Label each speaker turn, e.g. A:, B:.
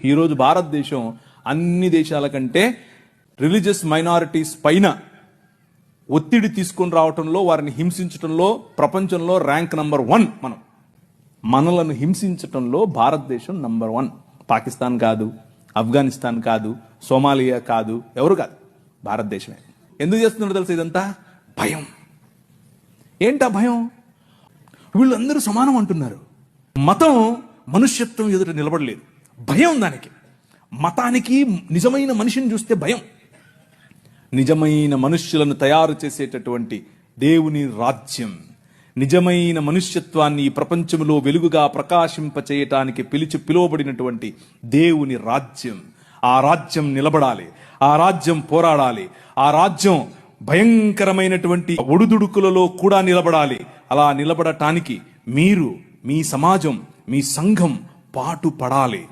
A: ఈరోజు భారతదేశం అన్ని దేశాల కంటే రిలీజియస్ మైనారిటీస్ పైన ఒత్తిడి తీసుకొని రావటంలో, వారిని హింసించటంలో ప్రపంచంలో ర్యాంక్ నంబర్ 1. మనలను హింసించటంలో భారతదేశం నంబర్ 1. పాకిస్తాన్ కాదు, ఆఫ్ఘనిస్తాన్ కాదు, సోమాలియా కాదు, ఎవరు కాదు, భారతదేశమే. ఎందుకు చేస్తున్నారో తెలుసు? ఇదంతా భయం. ఏంటా భయం? వీళ్ళందరూ సమానం అంటున్నారు. మతం మనుష్యత్వం ఎదుట నిలబడలేదు, భయం దానికి. మతానికి నిజమైన మనిషిని చూస్తే భయం. నిజమైన మనుష్యులను తయారు చేసేటటువంటి దేవుని రాజ్యం, నిజమైన మనుష్యత్వాన్ని ఈ ప్రపంచంలో వెలుగుగా ప్రకాశింపచేయటానికి పిలువబడినటువంటి దేవుని రాజ్యం. ఆ రాజ్యం నిలబడాలి, ఆ రాజ్యం పోరాడాలి, ఆ రాజ్యం భయంకరమైనటువంటి ఒడుదుడుకులలో కూడా నిలబడాలి. అలా నిలబడటానికి మీరు, మీ సమాజం, మీ సంఘం పాటు పడాలి.